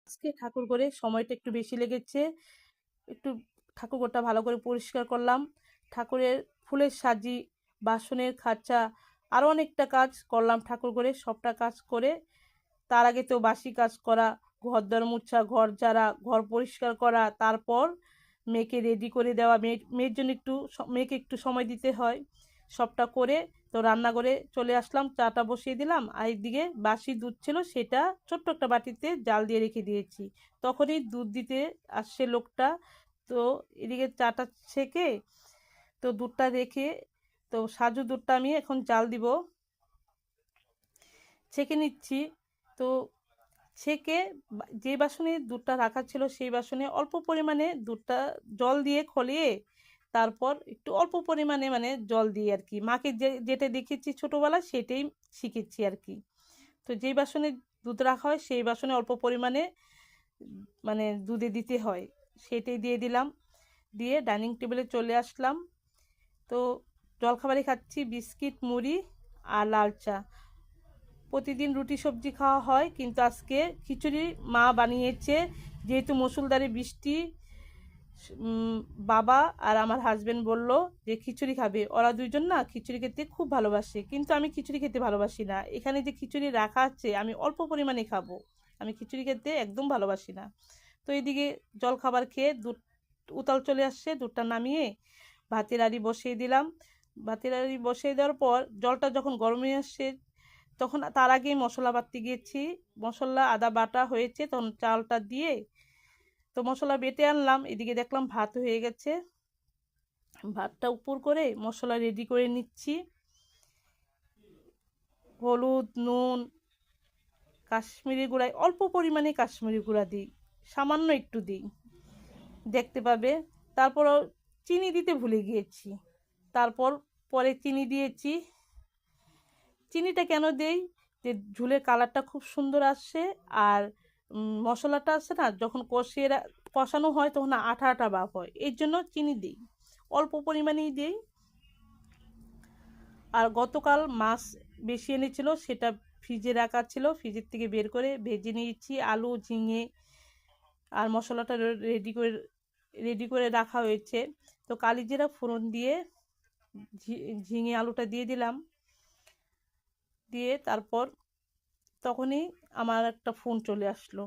আজকে ঠাকুর ঘরে সময়টা একটু বেশি লেগেছে। একটু ঠাকুর ঘরটা ভালো করে পরিষ্কার করলাম, ঠাকুরের ফুলের সাজি, বাসনের খাঁচা, আরও অনেকটা কাজ করলাম ঠাকুর ঘরে। সবটা কাজ করে তার আগে তো বাসি কাজ করা, ঘরদোর মুছা, ঘর ঝাড়া, ঘর পরিষ্কার করা, তারপর মেয়েকে রেডি করে দেওয়া, মেয়ের জন্য মেয়েকে একটু সময় দিতে হয়। সবটা করে তো রান্নাঘরে চলে আসলাম, চাটা বসিয়ে দিলাম, আর একদিকে বাসি দুধ ছিল, সেটা ছোট্ট একটা বাটিতে জাল দিয়ে রেখে দিয়েছি। তখনই দুধ দিতে আসছে লোকটা। তো এদিকে চাটা ছেঁকে তো দুধটা রেখে, তো সাজু দুধটা আমি এখন জাল দিব, ছেঁকে নিচ্ছি। তো ছেঁকে যে বাসনে দুধটা রাখা ছিল সেই বাসনে অল্প পরিমাণে দুধটা জল দিয়ে খলিয়ে, তারপর একটু অল্প পরিমাণে মানে জল দিয়ে আর কি, মাকে যেটা দেখেছি ছোটোবেলায় সেটাই শিখেছি আর কি। তো যেই বাসনে দুধ রাখা হয় সেই বাসনে অল্প পরিমাণে মানে দুধে দিতে হয়, সেটাই দিয়ে দিলাম। দিয়ে ডাইনিং টেবিলে চলে আসলাম। তো জলখাবারে খাচ্ছি বিস্কিট, মুড়ি আর লাল চা। প্রতিদিন রুটি সবজি খাওয়া হয়, কিন্তু আজকে খিচুড়ি মা বানিয়েছে। যেহেতু মুষলধারে বৃষ্টি, বাবা আর আমার হাজবেন্ড বলল যে খিচুড়ি খাবে। ওরা দুইজন না খিচুড়ি খেতে খুব ভালোবাসে, কিন্তু আমি খিচুড়ি খেতে ভালোবাসি না। এখানে যে খিচুড়ি রাখা আছে আমি অল্প পরিমাণে খাবো, আমি খিচুড়ি খেতে একদম ভালোবাসি না। তো এদিকে জলখাবার খেয়ে দুধ উতাল চলে আসছে, দুধটা নামিয়ে ভাতের হাঁড়ি বসিয়ে দিলাম। ভাতের হাঁড়ি বসিয়ে দেওয়ার পর জলটা যখন গরম হয়ে আসছে, তখন তার আগেই মশলা বাটতে গিয়েছি। মশলা আদা বাটা হয়েছে, তখন চালটা দিয়ে তো মশলা বেটে আনলাম। এদিকে দেখলাম ভাত হয়ে গেছে, ভাতটা উপর করে মশলা রেডি করে নিচ্ছি। হলুদ, নুন, কাশ্মীরি গুঁড়ায় অল্প পরিমাণে কাশ্মীরি গুঁড়া দিই, সামান্য একটু দিই, দেখতে পাবে। তারপরও চিনি দিতে ভুলে গিয়েছি, তারপর পরে চিনি দিয়েছি। চিনিটা কেন দেই, যে ঝোলের কালারটা খুব সুন্দর আসছে, আর মশলাটা আছে না যখন কষানো হয় তখন আঠা আঠা ভাব হয়, এর জন্য চিনি দিই, অল্প পরিমাণেই দিই। আর গতকাল মাছ বেশি এনেছিল, সেটা ফ্রিজে রাখা ছিল, ফ্রিজের থেকে বের করে ভেজে নিয়েছি। আলু, ঝিঙে আর মশলাটা রেডি করে রাখা হয়েছে। তো কালিজিরা ফোড়ন দিয়ে ঝিঙে আলুটা দিয়ে দিলাম। দিয়ে তারপর তখনই আমার একটা ফোন চলে আসলো।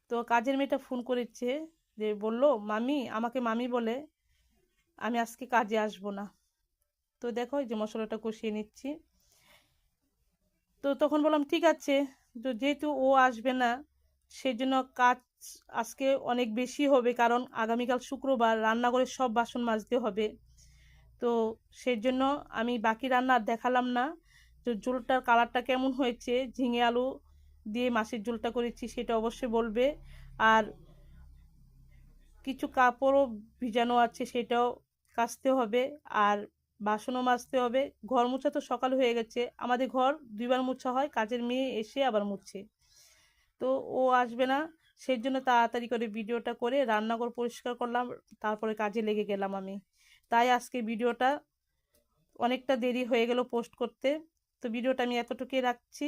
তো কাজের মেয়েটা ফোন করেছে, যে বলল মামি, আমাকে মামি বলে, আমি আজকে কাজে আসবো না। তো দেখো এই যে মশলাটা কষিয়ে নিচ্ছি। তো তখন বললাম ঠিক আছে, তো যেহেতু ও আসবে না সেই জন্য কাজ আজকে অনেক বেশি হবে, কারণ আগামীকাল শুক্রবার, রান্নাঘরের সব বাসন মাজতে হবে। তো সেই জন্য আমি বাকি রান্না আর দেখালাম না। তো ঝোলটার কালারটা কেমন হয়েছে, ঝিঙে আলু দিয়ে মাছের ঝোলটা করেছি সেটা অবশ্যই বলবে। আর কিছু কাপড়ও ভিজানো আছে, সেটাও কাচতে হবে, আর বাসনও মাজতে হবে। ঘর মোছা তো সকাল হয়ে গেছে, আমাদের ঘর দুইবার মোছা হয়, কাজের মেয়ে এসে আবার মুছছে। তো ও আসবে না, সেই জন্য তাড়াতাড়ি করে ভিডিওটা করে রান্নাঘর পরিষ্কার করলাম, তারপরে কাজে লেগে গেলাম আমি। তাই আজকে ভিডিওটা অনেকটা দেরি হয়ে গেল পোস্ট করতে। তো ভিডিওটা আমি এতটুকুই রাখছি।